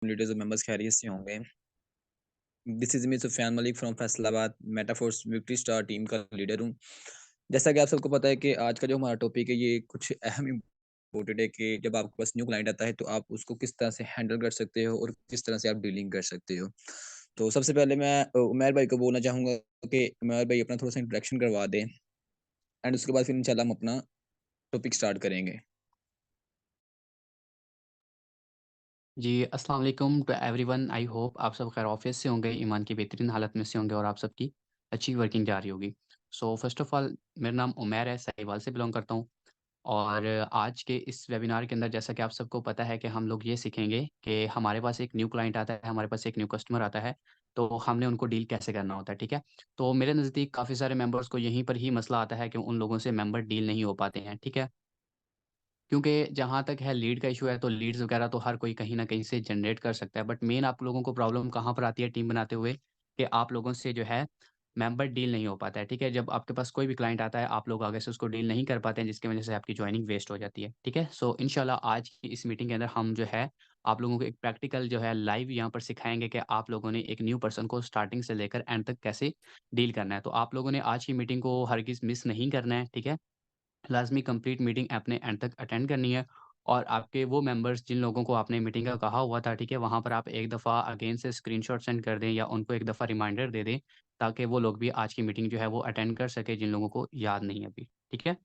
Leaders और members खैरियत से होंगे। This is me Sufiyan Malik from Faisalabad, Metaforce victory star team का लीडर हूँ। जैसा कि आप सबको पता है कि आज का जो हमारा टॉपिक है ये कुछ अहम इम्पोर्टेंट है कि जब आपके पास न्यू क्लाइंट आता है तो आप उसको किस तरह से हैंडल कर सकते हो और किस तरह से आप डीलिंग कर सकते हो। तो सबसे पहले मैं उमैर भाई को बोलना चाहूँगा कि उमैर भाई अपना थोड़ा-सा इंट्रोडक्शन करवा दें एंड उसके बाद फिर इंशाल्लाह हम अपना टॉपिक स्टार्ट करेंगे। जी, अस्सलाम वालेकुम टू एवरीवन। आई होप आप सब खैर ऑफिस से होंगे, ईमान की बेहतरीन हालत में से होंगे और आप सबकी अच्छी वर्किंग जा रही होगी। सो फर्स्ट ऑफ ऑल मेरा नाम उमैर है, साहिवाल से बिलॉन्ग करता हूँ और आज के इस वेबिनार के अंदर जैसा कि आप सबको पता है कि हम लोग ये सीखेंगे कि हमारे पास एक न्यू क्लाइंट आता है, हमारे पास एक न्यू कस्टमर आता है, तो हमने उनको डील कैसे करना होता है, ठीक है? तो मेरे नज़दीक काफ़ी सारे मेंबर्स को यहीं पर ही मसला आता है कि उन लोगों से मेंबर डील नहीं हो पाते हैं, ठीक है? क्योंकि जहाँ तक है लीड का इश्यू है, तो लीड्स वगैरह तो हर कोई कहीं न कहीं से जनरेट कर सकता है। बट मेन आप लोगों को प्रॉब्लम कहाँ पर आती है टीम बनाते हुए, कि आप लोगों से जो है मेंबर डील नहीं हो पाता है, ठीक है? जब आपके पास कोई भी क्लाइंट आता है, आप लोग आगे से उसको डील नहीं कर पाते हैं, जिसकी वजह से आपकी जॉइनिंग वेस्ट हो जाती है, ठीक है? सो इंशाल्लाह आज की इस मीटिंग के अंदर हम जो है, आप लोगों को एक प्रैक्टिकल जो है लाइव यहाँ पर सिखाएँगे कि आप लोगों ने एक न्यू पर्सन को स्टार्टिंग से लेकर एंड तक कैसे डील करना है। तो आप लोगों ने आज की मीटिंग को हरगिज़ मिस नहीं करना है, ठीक है? लाज़मी कंप्लीट मीटिंग अपने एंड तक अटेंड करनी है और आपके वो मेंबर्स जिन लोगों को आपने मीटिंग का कहा हुआ था, ठीक है? वहाँ पर आप एक दफ़ा अगेन से स्क्रीनशॉट सेंड कर दें या उनको एक दफ़ा रिमाइंडर दे दें, ताकि वो लोग भी आज की मीटिंग जो है वो अटेंड कर सकें, जिन लोगों को याद नहीं है अभी, ठीक है?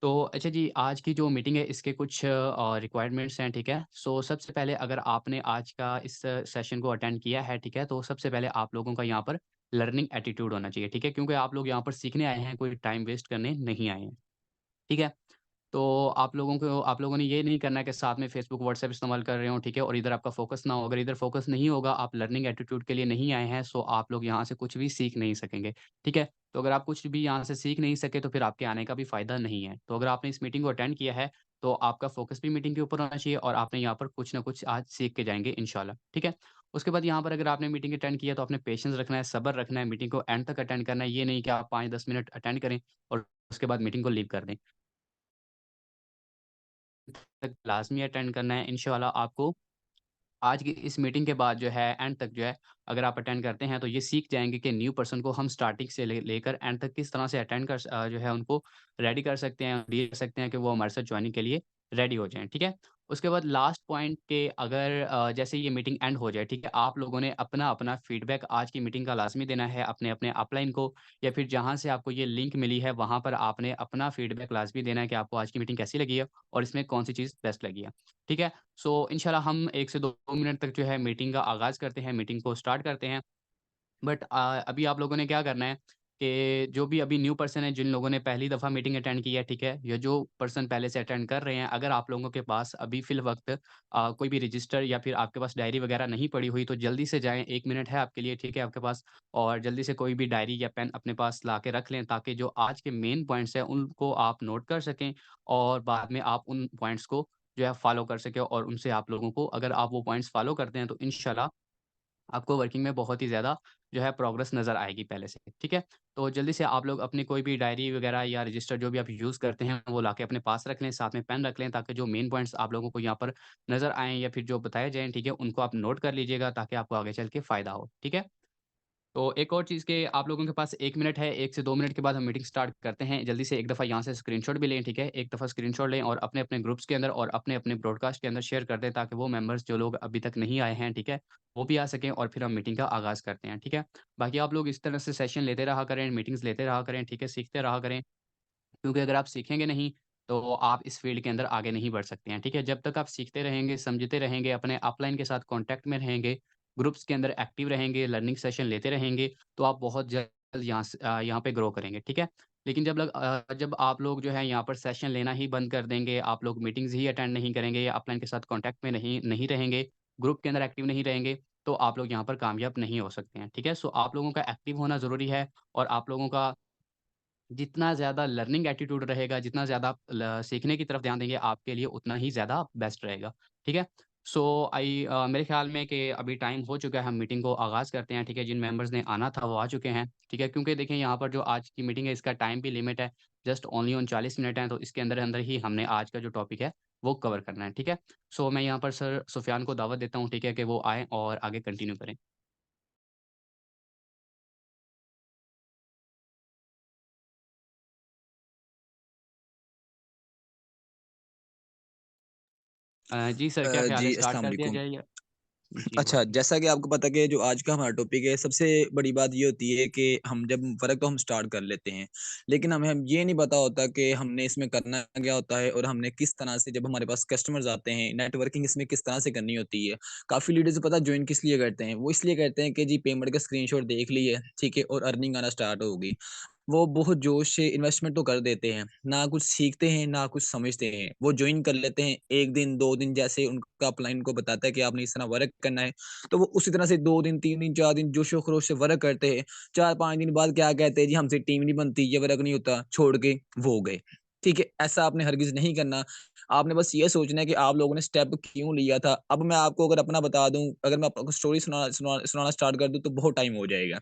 तो अच्छा जी, आज की जो मीटिंग है इसके कुछ रिक्वायरमेंट्स हैं, ठीक है? सो सबसे पहले अगर आपने आज का इस सेशन को अटेंड किया है, ठीक है? तो सबसे पहले आप लोगों का यहाँ पर लर्निंग एटीट्यूड होना चाहिए, ठीक है? क्योंकि आप लोग यहाँ पर सीखने आए हैं, कोई टाइम वेस्ट करने नहीं आए हैं, ठीक है? तो आप लोगों ने ये नहीं करना है कि साथ में फ़ेसबुक, व्हाट्सएप इस्तेमाल कर रहे हो, ठीक है? और इधर आपका फ़ोकस ना हो। अगर इधर फ़ोकस नहीं होगा, आप लर्निंग एटीट्यूड के लिए नहीं आए हैं, सो आप लोग यहाँ से कुछ भी सीख नहीं सकेंगे, ठीक है? तो अगर आप कुछ भी यहाँ से सीख नहीं सके, तो फिर आपके आने का भी फ़ायदा नहीं है। तो अगर आपने इस मीटिंग को अटेंड किया है, तो आपका फ़ोकस भी मीटिंग के ऊपर होना चाहिए और आपने यहाँ पर कुछ ना कुछ आज सीख के जाएँगे इंशाल्लाह, ठीक है? उसके बाद यहाँ पर अगर आपने मीटिंग अटेंड किया, तो आपने पेशेंस रखना है, सब्र रखना है, मीटिंग को एंड तक अटेंड करना है। ये नहीं कि आप 5-10 मिनट अटेंड करें और उसके बाद मीटिंग को लीव कर दें। तक लाज़मी अटेंड करना है। इंशाल्लाह आपको आज की इस मीटिंग के बाद जो है एंड तक जो है अगर आप अटेंड करते हैं तो ये सीख जाएँगे कि न्यू पर्सन को हम स्टार्टिंग से लेकर एंड तक किस तरह से जो है उनको रेडी कर सकते हैं, डील कर सकते हैं कि वो हमारे साथ जॉइनिंग के लिए रेडी हो जाएँ, ठीक है? उसके बाद लास्ट पॉइंट के अगर जैसे ये मीटिंग एंड हो जाए, ठीक है? आप लोगों ने अपना-अपना फीडबैक आज की मीटिंग का लाज़मी देना है अपने-अपने अपलाइन को या फिर जहाँ से आपको ये लिंक मिली है वहाँ पर आपने अपना फीडबैक लाज़मी देना है कि आपको आज की मीटिंग कैसी लगी है और इसमें कौन-सी चीज़ बेस्ट लगी है, ठीक है? सो इंशाल्लाह हम 1 से 2 मिनट तक जो है मीटिंग का आगाज़ करते हैं, मीटिंग को स्टार्ट करते हैं। बट अभी आप लोगों ने क्या करना है कि जो भी अभी न्यू पर्सन है, जिन लोगों ने पहली दफ़ा मीटिंग अटेंड की है, ठीक है? या जो पर्सन पहले से अटेंड कर रहे हैं, अगर आप लोगों के पास अभी फ़िल वक़्त कोई भी रजिस्टर या फिर आपके पास डायरी वग़ैरह नहीं पड़ी हुई, तो जल्दी से जाएँ, 1 मिनट है आपके लिए, ठीक है, आपके पास और जल्दी से कोई भी डायरी या पेन अपने पास ला के रख लें, ताकि जो आज के मेन पॉइंट्स हैं, उनको आप नोट कर सकें और बाद में आप उन पॉइंट्स को जो है फ़ॉलो कर सकें और उनसे आप लोगों को अगर आप वो पॉइंट्स फ़ॉलो करते हैं, तो इंशाल्लाह आपको वर्किंग में बहुत ही ज़्यादा जो है प्रोग्रेस नज़र आएगी पहले से, ठीक है? तो जल्दी से आप लोग अपनी कोई भी डायरी वगैरह या रजिस्टर जो भी आप यूज़ करते हैं, वो लाके अपने पास रख लें, साथ में पेन रख लें ताकि जो मेन पॉइंट्स आप लोगों को यहाँ पर नज़र आएँ या फिर जो बताए जाएँ, ठीक है? उनको आप नोट कर लीजिएगा ताकि आपको आगे चल के फ़ायदा हो, ठीक है? तो एक और चीज़ कि आप लोगों के पास 1 मिनट है, 1 से 2 मिनट के बाद हम मीटिंग स्टार्ट करते हैं। जल्दी से एक दफ़ा यहाँ से स्क्रीनशॉट भी लें, ठीक है? एक दफ़ा स्क्रीनशॉट लें और अपने-अपने ग्रुप्स के अंदर और अपने-अपने ब्रॉडकास्ट के अंदर शेयर कर दें ताकि वो मेंबर्स जो लोग अभी तक नहीं आए हैं, ठीक है? वो भी आ सकें और फिर हम मीटिंग का आगाज़ करते हैं, ठीक है? बाकी आप लोग इस तरह से सेशन लेते रहा करें, मीटिंग्स लेते रहा करें, ठीक है? सीखते रहा करें। क्योंकि अगर आप सीखेंगे नहीं, तो आप इस फ़ील्ड के अंदर आगे नहीं बढ़ सकते हैं, ठीक है? जब तक आप सीखते रहेंगे, समझते रहेंगे, अपने अपलाइन के साथ कॉन्टैक्ट में रहेंगे, ग्रुप्स के अंदर एक्टिव रहेंगे, लर्निंग सेशन लेते रहेंगे, तो आप बहुत जल्द यहाँ पे ग्रो करेंगे, ठीक है? लेकिन जब आप लोग जो है यहाँ पर सेशन लेना ही बंद कर देंगे, आप लोग मीटिंग्स ही अटेंड नहीं करेंगे या अपलाइन के साथ कॉन्टैक्ट में नहीं नहीं रहेंगे, ग्रुप के अंदर एक्टिव नहीं रहेंगे, तो आप लोग यहाँ पर कामयाब नहीं हो सकते हैं, ठीक है? सो आप लोगों का एक्टिव होना ज़रूरी है और आप लोगों का जितना ज़्यादा लर्निंग एटीट्यूड रहेगा, जितना ज़्यादा आप सीखने की तरफ ध्यान देंगे, आपके लिए उतना ही ज़्यादा बेस्ट रहेगा, ठीक है? सो मेरे ख़्याल में कि अभी टाइम हो चुका है, हम मीटिंग को आगाज़ करते हैं, ठीक है? जिन मेंबर्स ने आना था वो आ चुके हैं, ठीक है? क्योंकि देखिए यहाँ पर जो आज की मीटिंग है इसका टाइम भी लिमिट है, जस्ट ओनली ऑन 40 मिनट है, तो इसके अंदर-अंदर ही हमने आज का जो टॉपिक है वो कवर करना है, ठीक है? सो मैं यहाँ पर सर सुफ़ियान को दावत देता हूँ, ठीक है? कि वो आएँ और आगे कंटिन्यू करें। जी सर, क्या ख़्याल है जी, स्टार्ट अस्सलाम कर दिया वालेकुम। जाए या जी, अच्छा, वालेकुम जैसा कि आपको पता है कि जो आज का हमारा टॉपिक है, सबसे बड़ी बात ये होती है कि हम जब वर्क तो हम स्टार्ट कर लेते हैं, लेकिन हमें हम ये नहीं पता होता कि हमने इसमें करना क्या होता है और हमने किस तरह से जब हमारे पास कस्टमर्स आते हैं, नेटवर्किंग इसमें किस तरह से करनी होती है। काफ़ी लीडर्स पता है जॉइन किस लिए करते हैं? वो इसलिए करते हैं कि जी पेमेंट का स्क्रीनशॉट देख लिए, ठीक है? और अर्निंग आना स्टार्ट हो गई। वो बहुत जोश से इन्वेस्टमेंट तो कर देते हैं, ना कुछ सीखते हैं, ना कुछ समझते हैं। वो जॉइन कर लेते हैं, 1 दिन, 2 दिन जैसे उनका अपलाइन उनको बताता है कि आपने इस तरह वर्क करना है, तो वो उसी तरह से 2 दिन, 3 दिन, 4 दिन जोशो-खरोश से वर्क करते हैं। 4-5 दिन बाद क्या कहते हैं, "जी हमसे टीम नहीं बनती, ये वर्क नहीं होता, छोड़ के वो हो गए।" ठीक है? ऐसा आपने हरगिज़ नहीं करना। आपने बस ये सोचना है कि आप लोगों ने स्टेप क्यों लिया था। अब मैं आपको अगर अपना बता दूँ, अगर मैं आपको स्टोरी सुनाना स्टार्ट कर दूँ, तो बहुत टाइम हो जाएगा।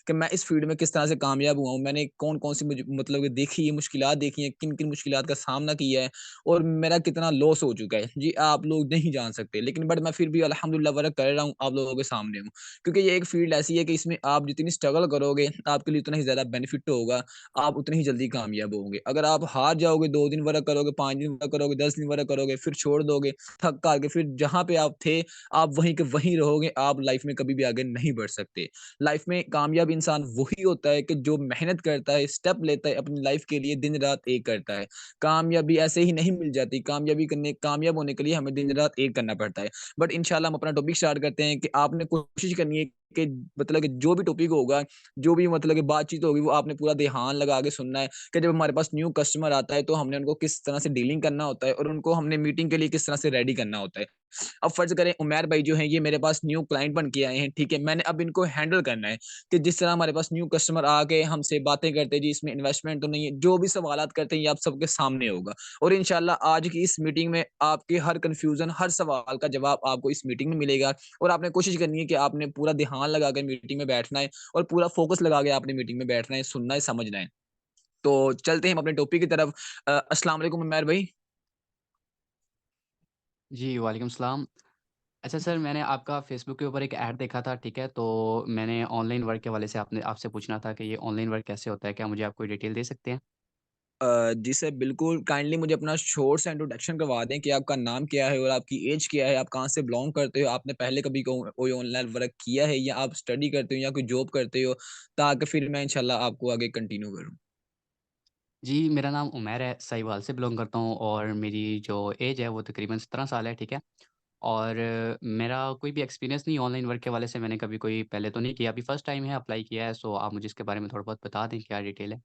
कि मैं इस फ़ील्ड में किस तरह से कामयाब हुआ हूँ। मैंने कौन-कौन सी मतलब कि देखी है, मुश्किलात देखी हैं, किन-किन मुश्किलात का सामना किया है और मेरा कितना लॉस हो चुका है। जी, आप लोग नहीं जान सकते, लेकिन बट मैं फिर भी अल्हम्दुलिल्लाह वर्क कर रहा हूँ, आप लोगों के सामने हूँ। क्योंकि ये एक फ़ील्ड ऐसी है कि इसमें आप जितनी स्ट्रगल करोगे, आपके लिए उतना ही ज़्यादा बेनिफिट होगा, आप उतने ही जल्दी कामयाब होंगे। अगर आप हार जाओगे, 2 दिन वर्क करोगे, 5 दिन वर्क करोगे, 10 दिन वर्क करोगे, फिर छोड़ दोगे, थक-हार के फिर जहाँ पे आप थे, आप वहीं के वहीं रहोगे, आप लाइफ़ में कभी भी आगे नहीं बढ़ सकते। लाइफ में कामयाब इंसान वही होता है कि जो मेहनत करता है, स्टेप लेता है अपनी लाइफ के लिए दिन-रात एक करता है। कामयाबी ऐसे ही नहीं मिल जाती, कामयाब होने के लिए हमें दिन-रात एक करना पड़ता है। बट इंशाल्लाह हम अपना टॉपिक स्टार्ट करते हैं कि आपने कोशिश करनी है कि मतलब कि जो भी टॉपिक होगा, जो भी मतलब कि बातचीत होगी, वो आपने पूरा ध्यान लगा के सुनना है कि जब हमारे पास न्यू कस्टमर आता है, तो हमने उनको किस तरह से डीलिंग करना होता है और उनको हमने मीटिंग के लिए किस तरह से रेडी करना होता है। अब फ़र्ज़ करें उमैर भाई जो हैं ये मेरे पास न्यू क्लाइंट बन के आए हैं, ठीक है? मैंने अब इनको हैंडल करना है कि जिस तरह हमारे पास न्यू कस्टमर आके हमसे बातें करते हैं, जी इसमें इन्वेस्टमेंट तो नहीं है, जो भी सवालात करते हैं ये आप सबके सामने होगा और इंशाल्लाह आज की इस मीटिंग में आपके हर कन्फ्यूज़न, हर सवाल का जवाब आपको इस मीटिंग में मिलेगा और आपने कोशिश करनी है कि आपने पूरा ध्यान लगा के मीटिंग में बैठना है और पूरा फ़ोकस लगा के आपने मीटिंग में बैठना है, सुनना है, समझना है। तो चलते हैं हम अपने टॉपिक की तरफ। अस्सलाम वालेकुम उमैर भाई। जी, वालेकुम सलाम। अच्छा सर, मैंने आपका फ़ेसबुक के ऊपर एक ऐड देखा था, ठीक है? तो मैंने ऑनलाइन वर्क के हवाले से आपने आपसे पूछना था कि ये ऑनलाइन वर्क कैसे होता है? क्या मुझे आप कोई डिटेल दे सकते हैं? जी सर, बिल्कुल काइंडली मुझे अपना शॉर्ट सा इंट्रोडक्शन करवा दें कि आपका नाम क्या है और आपकी ऐज क्या है? आप कहाँ से बिलॉन्ग करते हो? आपने पहले कभी कोई ऑनलाइन वर्क किया है या आप स्टडी करते हो या कोई जॉब करते हो? ताकि फिर मैं इंशाल्लाह आपको आगे कंटिन्यू करूँ। जी, मेरा नाम उमैर है, साहिवाल से बिलॉन्ग करता हूँ और मेरी जो ऐज है वो तकरीबन 17 साल है, ठीक है? और मेरा कोई भी एक्सपीरियंस नहीं ऑनलाइन वर्क के हवाले से मैंने कभी कोई पहले तो नहीं किया, अभी फर्स्ट टाइम है अप्लाई किया है, सो आप मुझे इसके बारे में थोड़ा बहुत बता दें क्या डिटेल है?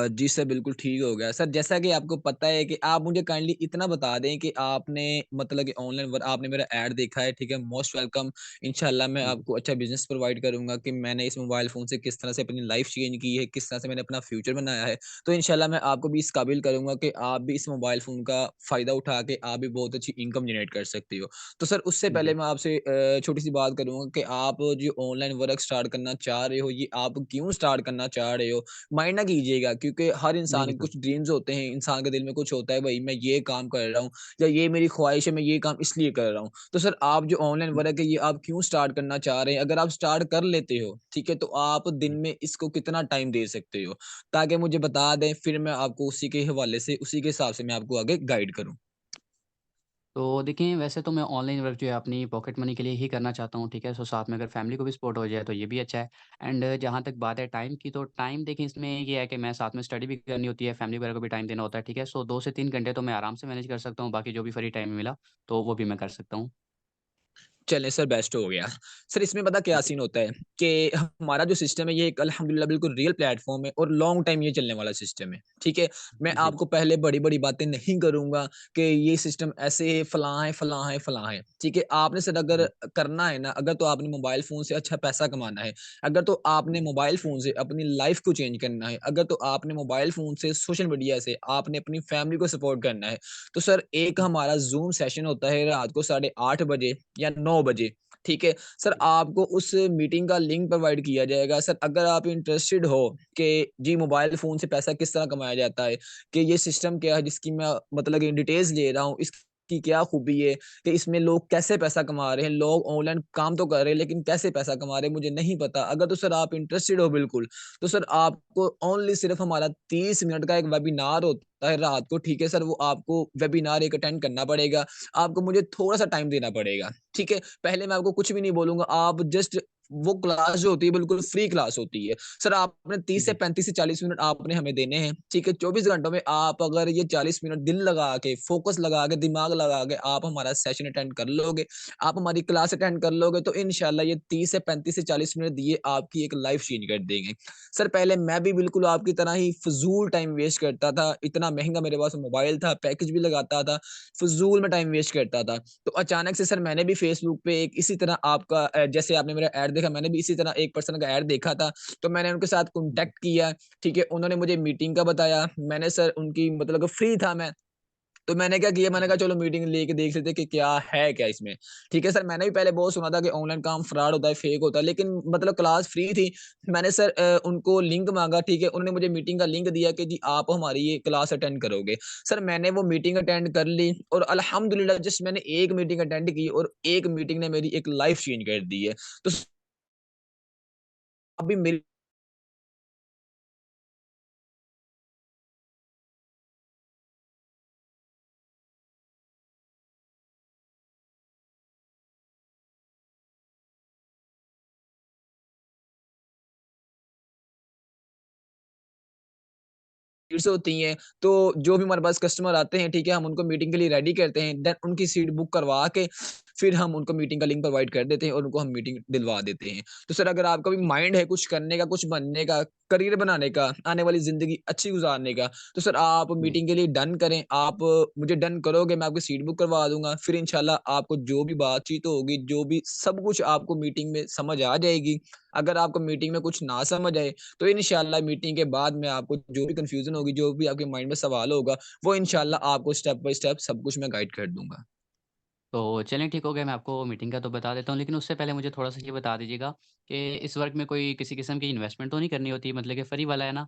जी सर, बिल्कुल ठीक हो गया। सर जैसा कि आपको पता है कि आप मुझे काइंडली इतना बता दें कि आपने मतलब कि ऑनलाइन वर्क आपने मेरा ऐड देखा है, ठीक है? Most welcome. इंशाल्लाह मैं जी। आपको अच्छा बिज़नेस प्रोवाइड करूँगा कि मैंने इस मोबाइल फ़ोन से किस तरह से अपनी लाइफ़ चेंज की है, किस तरह से मैंने अपना फ्यूचर बनाया है। तो इंशाल्लाह मैं आपको भी इस काबिल करूँगा कि आप भी इस मोबाइल फ़ोन का फ़ायदा उठा के आप भी बहुत अच्छी इनकम जनरेट कर सकते हो। तो सर उससे पहले जी। मैं आपसे छोटी-सी बात करूँगा कि आप जो ऑनलाइन वर्क स्टार्ट करना चाह रहे हो, ये आप क्यों स्टार्ट करना चाह रहे हो? माइंड ना कीजिएगा क्योंकि हर नहीं, इंसान नहीं के सर। कुछ ड्रीम्स होते हैं, इंसान के दिल में कुछ होता है भाई मैं ये काम कर रहा हूँ या ये मेरी ख्वाहिश है मैं ये काम इसलिए कर रहा हूँ। तो सर आप जो ऑनलाइन हुँ, वर्क है ये आप क्यों स्टार्ट करना चाह रहे हैं? अगर आप स्टार्ट कर लेते हो, ठीक है, तो आप दिन जी। में इसको कितना टाइम दे सकते हो? ताकि मुझे बता दें फिर मैं आपको उसी के हवाले से उसी के हिसाब से मैं आपको आगे गाइड करूँ। तो देखिए, वैसे तो मैं ऑनलाइन वर्क जो है अपनी पॉकेट मनी के लिए ही करना चाहता हूँ, ठीक है? सो साथ में अगर फैमिली को भी सपोर्ट हो जाए तो ये भी अच्छा है। एंड जहाँ तक बात है टाइम की, तो टाइम देखिए इसमें ये है कि मैं साथ में स्टडी भी करनी होती है, फैमिली वगैरह को भी टाइम देना होता है, ठीक है? सो 2 से 3 घंटे तो मैं आराम से मैनेज कर सकता हूँ, बाकी जो भी फ्री टाइम मिला, तो वो भी मैं कर सकता हूँ। चलें सर, बेस्ट हो गया। सर इसमें पता क्या जी, सीन होता है कि हमारा जो सिस्टम है ये एक अल्हम्दुलिल्लाह बिल्कुल रियल प्लेटफ़ॉर्म है और लॉन्ग टाइम ये चलने वाला सिस्टम है, ठीक है? मैं जी। आपको पहले बड़ी-बड़ी बातें नहीं करूँगा कि ये सिस्टम ऐसे है, फलाँ है, फलाँ है, फलाँ है, ठीक है? आपने सर अगर जी, करना है ना, अगर तो आपने मोबाइल फ़ोन से अच्छा पैसा कमाना है, अगर तो आपने मोबाइल फ़ोन से अपनी लाइफ़ को चेंज करना है, अगर तो आपने मोबाइल फ़ोन से, सोशल मीडिया से आपने अपनी फैमिली को सपोर्ट करना है, तो सर एक हमारा ज़ूम सेशन होता है रात को 8:30 बजे या 9 बजे, ठीक है? सर आपको उस मीटिंग का लिंक प्रोवाइड किया जाएगा। सर अगर आप इंटरेस्टेड हो कि जी मोबाइल फ़ोन से पैसा किस तरह कमाया जाता है, कि ये सिस्टम क्या है जिसकी मैं मतलब कि डिटेल्स ले रहा हूँ, इसकी क्या खूबी है, कि इसमें लोग कैसे पैसा कमा रहे हैं, लोग ऑनलाइन काम तो कर रहे हैं लेकिन कैसे पैसा कमा रहे हैं मुझे नहीं पता। अगर तो सर आप इंटरेस्टेड हो बिल्कुल, तो सर आपको ओनली सिर्फ़ हमारा 30 मिनट का एक वेबिनार होता है रात को, ठीक है सर? वो आपको वेबिनार एक अटेंड करना पड़ेगा। आपको मुझे थोड़ा-सा टाइम देना पड़ेगा, ठीक है? पहले मैं आपको कुछ भी नहीं बोलूँगा, आप जस्ट वो क्लास जो होती है बिल्कुल फ्री क्लास होती है। सर आपने 30 से जी, 35 से 40 मिनट आपने हमें देने हैं, ठीक है? 24 घंटों में आप अगर ये 40 मिनट दिल लगा के, फ़ोकस लगा के, दिमाग लगा के आप हमारा सेशन अटेंड कर लोगे, आप हमारी क्लास अटेंड कर लोगे तो इंशाल्लाह ये 30 से 35 से 40 मिनट दिए आपकी एक लाइफ़ चेंज कर देंगे। सर पहले मैं भी बिल्कुल आपकी तरह ही फ़िज़ूल टाइम वेस्ट करता था, इतना महँगा मेरे पास मोबाइल था, पैकेज भी लगाता था, फ़िज़ूल में टाइम वेस्ट करता था। तो अचानक से सर मैंने भी फ़ेसबुक पे एक इसी तरह आपका जैसे आपने मेरा ऐड देखा, मैंने भी इसी तरह एक पर्सन का ऐड देखा था, तो मैंने उनके साथ जी। कॉन्टैक्ट किया, ठीक है? उन्होंने मुझे मीटिंग का बताया, मैंने सर उनकी मतलब कि फ्री था मैं, तो मैंने क्या किया, मैंने कहा जी, चलो मीटिंग लेके देख लेते हैं कि क्या है क्या इसमें, ठीक है सर? मैंने भी पहले बहुत सुना था कि ऑनलाइन काम फ्रॉड होता है, फेक होता है, लेकिन मतलब क्लास फ्री थी। मैंने सर उनको लिंक माँगा, ठीक है? उन्होंने मुझे मीटिंग का लिंक दिया कि जी आप हमारी ये क्लास अटेंड करोगे। सर मैंने वो मीटिंग अटेंड कर ली और अल्हम्दुलिल्लाह जस्ट मैंने एक मीटिंग अटेंड की और एक मीटिंग ने मेरी एक लाइफ़ चेंज कर दी है। तो अभी मेरी भीड़ से होती हैं, तो जो भी हमारे पास कस्टमर आते हैं, ठीक है, हम उनको मीटिंग के लिए रेडी करते हैं, देन उनकी सीट बुक करवा के फिर हम उनको मीटिंग का लिंक प्रोवाइड कर देते हैं और उनको हम मीटिंग दिलवा देते हैं। तो सर अगर आपका भी जी। माइंड है कुछ करने का, कुछ बनने का, करियर बनाने का, आने वाली ज़िंदगी अच्छी गुज़ारने का, तो सर आप जी। मीटिंग के लिए डन करें। आप मुझे डन करोगे, मैं आपकी सीट बुक करवा दूँगा। फिर इंशाल्लाह आपको जो भी बातचीत होगी, जो भी सब कुछ आपको मीटिंग में समझ आ जाएगी। अगर आपको मीटिंग में कुछ ना समझ आए, तो इंशाल्लाह मीटिंग के बाद मैं आपको जो भी कन्फ्यूज़न होगी, जो भी आपके माइंड में सवाल होगा, वो इंशाल्लाह आपको स्टेप बाय स्टेप सब कुछ मैं गाइड कर दूँगा। तो चलें ठीक हो गया, मैं आपको मीटिंग का तो बता देता हूँ, लेकिन उससे पहले मुझे थोड़ा-सा ये बता दीजिएगा कि इस वर्क में कोई किसी किस्म की इन्वेस्टमेंट तो नहीं करनी होती मतलब कि फ्री वाला है ना?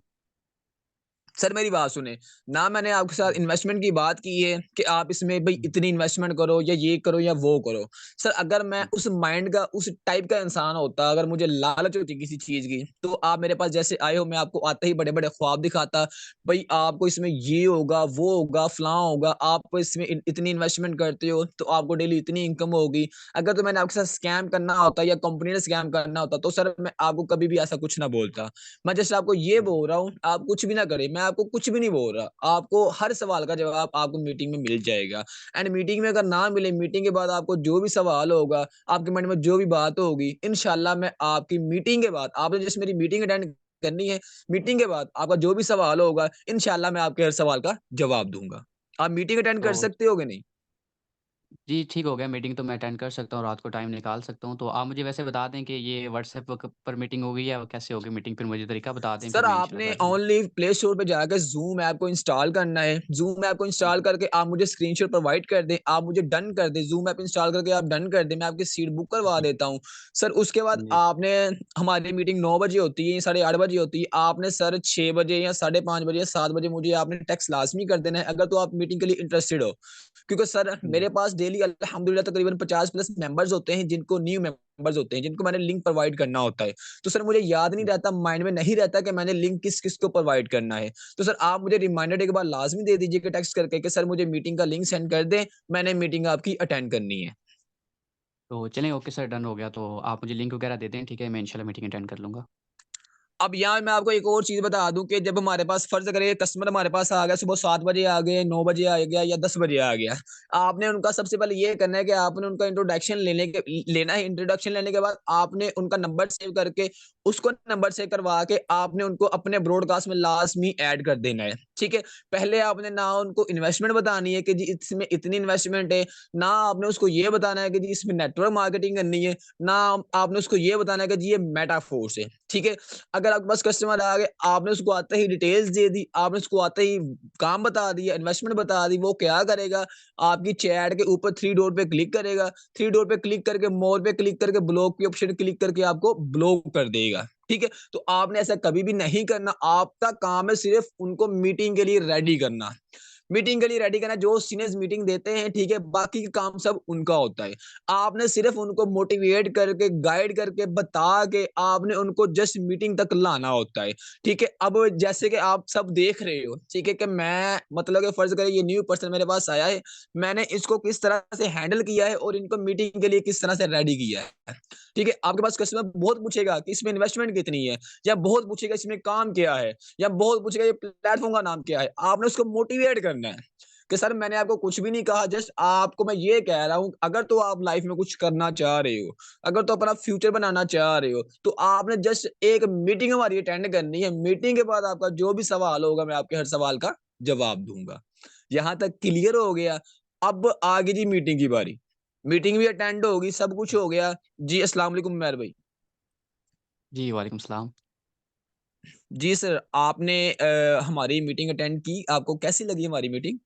सर मेरी बात सुनें, ना मैंने आपके साथ जी, इन्वेस्टमेंट की बात की है कि आप इसमें भई हुँ, इतनी इन्वेस्टमेंट करो या ये करो या वो करो। सर अगर मैं हुँ, उस माइंड का उस टाइप का इंसान होता, अगर मुझे लालच होती किसी चीज़ की, तो आप मेरे पास जैसे आए हो मैं आपको आते ही बड़े-बड़े ख्वाब दिखाता, भई आपको इसमें ये होगा, वो होगा, फलाँ होगा, आप इसमें इतनी इन्वेस्टमेंट करते हो, तो आपको डेली इतनी इनकम होगी। अगर तो मैंने आपके साथ स्कैम करना होता या कंपनी ने स्कैम करना होता, तो सर मैं आपको कभी भी ऐसा कुछ ना बोलता। मैं जस्ट आपको ये जी। बोल रहा हूँ, आप कुछ भी ना करें, मैं आपको कुछ भी नहीं बोल रहा। आपको हर सवाल का जवाब आपको मीटिंग में मिल जाएगा एंड मीटिंग में अगर ना मिले, मीटिंग के बाद आपको जो भी सवाल होगा, आपके मन में जो भी बात होगी, इंशाल्लाह मैं आपकी मीटिंग के बाद आपने जस्ट मेरी मीटिंग अटेंड करनी है, मीटिंग के बाद आपका जो भी सवाल होगा, इंशाल्लाह मैं आपके हर सवाल का जवाब दूँगा। आप मीटिंग अटेंड कर तो सकते हो कि नहीं? जी, ठीक हो गया, मीटिंग तो मैं अटेंड कर सकता हूँ, रात को टाइम निकाल सकता हूँ। तो आप मुझे वैसे बता दें कि ये व्हाट्सएप क पर मीटिंग होगी या कैसे होगी मीटिंग? फिर मुझे तरीका बता दें, सर फिर मैं इंशाल्लाह आपने कर लूँगा। ओनली प्ले स्टोर पे जाकर ज़ूम ऐप को इंस्टॉल करना है। ज़ूम ऐप को इंस्टॉल जी, करके आप मुझे स्क्रीनशॉट प्रोवाइड कर दें, आप मुझे डन कर दें। ज़ूम ऐप इंस्टॉल करके आप डन कर दें, मैं आपकी सीट बुक करवा जी, देता हूँ। सर उसके बाद जी, आपने हमारी मीटिंग 9 बजे होती है, 8:30 बजे होती है। आपने सर 6 बजे या 5:30 बजे या 7 बजे मुझे आपने टेक्स्ट लाज़मी कर देना है, अगर तो आप मीटिंग के लिए इंटरेस्टेड हो। क्योंकि सर जी, मेरे पास डेली अल्हम्दुलिल्लाह तकरीबन 50 प्लस मेंबर्स होते हैं, जिनको न्यू मेंबर्स होते हैं, जिनको मैंने लिंक प्रोवाइड करना होता है। तो सर मुझे याद नहीं जी। रहता, माइंड में नहीं रहता कि मैंने लिंक किस-किस को प्रोवाइड करना है। तो सर आप मुझे रिमाइंडर एक बार लाज़मी दे दीजिए कि टेक्स्ट करके कि सर मुझे मीटिंग का लिंक सेंड कर दें, मैंने मीटिंग आपकी अटेंड करनी है। तो चलें ओके सर डन हो गया, तो आप मुझे लिंक वगैरह दे दें, ठीक है? मैं इंशाल्लाह मीटिंग अटेंड कर लूँगा। अब यहाँ मैं आपको एक और चीज़ बता दूँ कि जब हमारे पास फ़र्ज़ करें कस्टमर हमारे पास आ गया, सुबह 7 बजे आ गए, 9 बजे आ गया या 10 बजे आ गया। आपने उनका सबसे पहले ये करना है कि आपने उनका लेना है। इंट्रोडक्शन लेने के बाद आपने उनका नंबर सेव करके, उसको नंबर सेव करवा के आपने उनको अपने ब्रॉडकास्ट में लाज़मी ऐड कर देना है, ठीक है? पहले आपने ना उनको इन्वेस्टमेंट बतानी है कि जी इसमें इतनी इन्वेस्टमेंट है, ना आपने उसको ये बताना है कि जी इसमें नेटवर्क मार्केटिंग करनी है, ना आपने उसको ये बताना है कि जी ये मेटाफोर्स है, ठीक है? अगर आपके पास कस्टमर आ गए, आपने उसको आते ही डिटेल्स दे दी, आपने उसको आते ही काम बता दिया, इन्वेस्टमेंट बता दी, वो क्या करेगा, आपकी चैट के ऊपर 3 डॉट पे क्लिक करेगा, 3 डॉट पे क्लिक करके मोर पे क्लिक करके ब्लॉक के ऑप्शन क्लिक करके आपको ब्लॉक कर देगा, ठीक है? तो आपने ऐसा कभी भी नहीं करना, आपका काम है सिर्फ उनको मीटिंग के लिए रेडी करना। मीटिंग के लिए रेडी करना, जो सीनियर्स मीटिंग देते हैं, ठीक है? बाकी का काम सब उनका होता है। आपने सिर्फ उनको मोटिवेट करके, गाइड करके, बता के आपने उनको जस्ट मीटिंग तक लाना होता है, ठीक है? अब जैसे कि आप सब देख रहे हो, ठीक है? कि मैं मतलब कि फ़र्ज़ करें ये न्यू पर्सन मेरे पास आया है, मैंने इसको किस तरह से हैंडल किया है और इनको मीटिंग के लिए किस तरह से रेडी किया है, ठीक है? आपके पास कस्टमर बहुत पूछेगा कि इसमें इन्वेस्टमेंट कितनी है? या बहुत पूछेगा इसमें काम क्या है? या बहुत पूछेगा ये प्लेटफ़ॉर्म का नाम क्या है? आपने उसको मोटिवेट करना है कि सर मैंने आपको कुछ भी नहीं कहा, जस्ट आपको मैं ये कह रहा हूँ, अगर तो आप लाइफ़ में कुछ करना चाह रहे हो, अगर तो अपना फ्यूचर बनाना चाह रहे हो, तो आपने जस्ट एक मीटिंग हमारी अटेंड करनी है। मीटिंग के बाद आपका जो भी सवाल होगा, मैं आपके हर सवाल का जवाब दूँगा। यहाँ तक क्लियर हो गया? अब आगे जी मीटिंग की बारी। मीटिंग भी अटेंड होगी, सब कुछ हो गया। जी, अस्सलाम वालेकुम उमैर भाई। जी, वालेकुम सलाम। जी सर, आपने हमारी मीटिंग अटेंड की, आपको कैसी लगी हमारी मीटिंग?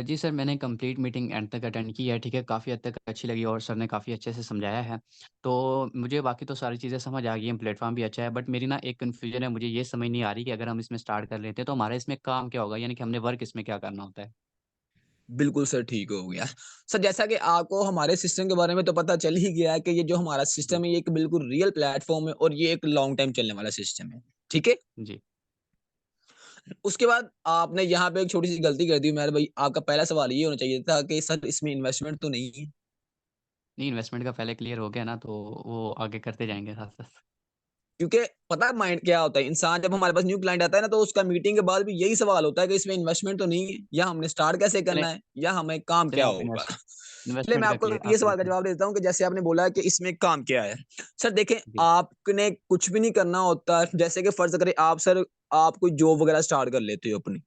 जी सर, मैंने कंप्लीट मीटिंग एंड तक अटेंड की है, ठीक है, काफ़ी हद तक अच्छी लगी और सर ने काफ़ी अच्छे से समझाया है। तो मुझे बाकी तो सारी चीज़ें समझ आ गई हैं, प्लेटफ़ॉर्म भी अच्छा है, बट मेरी ना एक कन्फ्यूज़न है, मुझे ये समझ नहीं आ रही कि अगर हम इसमें स्टार्ट कर लेते हैं, तो हमारा इसमें काम क्या होगा? यानी कि हमने वर्क इसमें क्या करना होता है? बिल्कुल सर, ठीक हो गया। सर जैसा कि आपको हमारे सिस्टम के बारे में तो पता चल ही गया है कि ये जो हमारा जी, सिस्टम है, ये एक बिल्कुल रियल प्लेटफ़ॉर्म है और ये एक लॉन्ग टाइम चलने वाला सिस्टम है। ठीक है? जी। उसके बाद आपने यहाँ पे एक छोटी-सी गलती कर दी उमैर भाई, आपका पहला सवाल ये होना चाहिए था कि सर इसमें इन्वेस्टमेंट तो नहीं है? नहीं, इन्वेस्टमेंट का पहले क्लियर हो गया ना, तो वो आगे करते जाएँगे साथ-साथ। क्योंकि पता है माइंड क्या होता है, इंसान जब हमारे पास न्यू क्लाइंट आता है ना, तो उसका मीटिंग के बाद भी यही सवाल होता है कि इसमें इन्वेस्टमेंट तो नहीं है? या हमने स्टार्ट कैसे चलें करना है? या हमें काम चलें क्या आप होगा? चलिए मैं इन्वेस्टमेंट का आपको क्लियर ये आप सवाल का क्लियर जवाब देता हूँ कि जैसे आपने बोला कि इसमें काम क्या है? सर देखें, जी, आपने कुछ भी नहीं करना होता, जैसे कि फ़र्ज़ करें आप कोई जॉब वगैरह स्टार्ट कर लेते हो अपनी,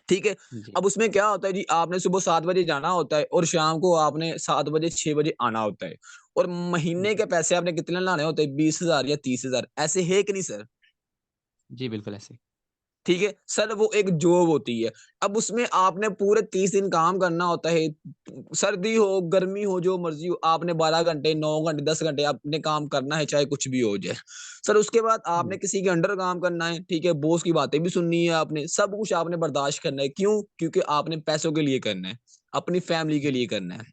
ठीक है? जी, अब उसमें क्या होता है जी, आपने सुबह 7 बजे जाना होता है और शाम को आपने 7 बजे, 6 बजे आना होता है और महीने जी। के पैसे आपने कितने लाने होते हैं? 20,000 या 30,000 ऐसे है कि नहीं सर? जी, बिल्कुल ऐसे ही। ठीक है? सर वो एक जॉब होती है। अब उसमें आपने पूरे 30 दिन काम करना होता है। सर्दी हो, गर्मी हो, जो मर्ज़ी हो, आपने 12 घंटे, 9 घंटे, 10 घंटे आपने काम करना है, चाहे कुछ भी हो जाए। सर उसके बाद आपने जी, किसी के अंडर काम करना है, ठीक है? बॉस की बातें भी सुननी है आपने, सब कुछ आपने बर्दाश्त करना है। क्यों? क्योंकि आपने पैसों के लिए करना है, अपनी फैमिली के जी, लिए करना है।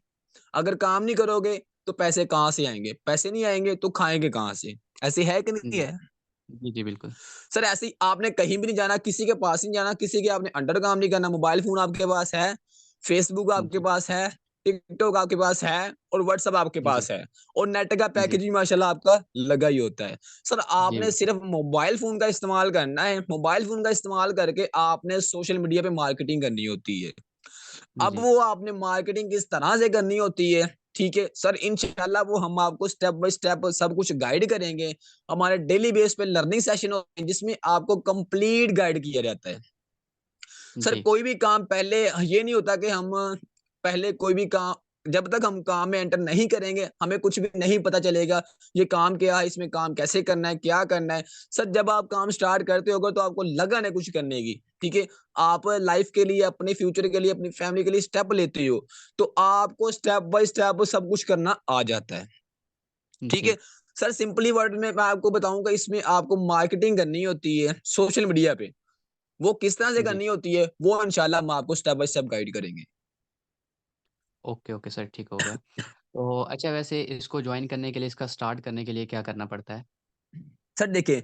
अगर काम नहीं करोगे, तो पैसे कहाँ से आएँगे? पैसे नहीं आएँगे, तो खाएँगे कहाँ से? ऐसे है कि नहीं जी। है? जी, जी, बिल्कुल। सर ऐसे ही आपने कहीं भी नहीं जाना, किसी के पास नहीं जाना, किसी के आपने अंडर काम नहीं करना, मोबाइल फ़ोन आपके पास है, फ़ेसबुक आपके जी, पास है, टिकटॉक आपके पास है और व्हाट्सएप आपके जी, पास है और नेट का जी, पैकेज भी माशाल्लाह आपका लगा ही होता है। सर जी, आपने बिल्कुल। सिर्फ़ मोबाइल फ़ोन का इस्तेमाल करना है, मोबाइल फ़ोन का इस्तेमाल करके आपने सोशल मीडिया पे मार्केटिंग करनी होती है। अब जी, वो आपने मार्केटिंग किस तरह से करनी होती है, ठीक है? सर इंशाल्लाह वो हम आपको स्टेप बाय स्टेप सब कुछ गाइड करेंगे। हमारे डेली बेस पे लर्निंग सेशन होते हैं जिसमें आपको कंप्लीट गाइड किया जाता है। सर जी, कोई भी काम पहले ये नहीं होता कि हम पहले कोई भी काम जब तक हम काम में एंटर नहीं करेंगे, हमें कुछ भी नहीं पता चलेगा, ये काम क्या है, इसमें काम कैसे करना है, क्या करना है। सर जब आप काम स्टार्ट करते होगे तो आपको लगन है कुछ करने की, ठीक है? आप लाइफ के लिए, अपने फ्यूचर के लिए, अपनी फैमिली के लिए स्टेप लेते हो, तो आपको स्टेप बाय स्टेप सब कुछ करना आ जाता है, ठीक है? जी, सर सिंपली वर्ड में मैं आपको बताऊँगा इसमें आपको मार्केटिंग करनी होती है सोशल मीडिया पे। वो किस तरह से जी। करनी होती है, वो इंशाल्लाह हम आपको स्टेप बाय स्टेप गाइड करेंगे। ओके, ओके सर, ठीक हो गया। तो अच्छा वैसे इसको जॉइन करने के लिए, इसका स्टार्ट करने के लिए क्या करना पड़ता है? सर देखिए,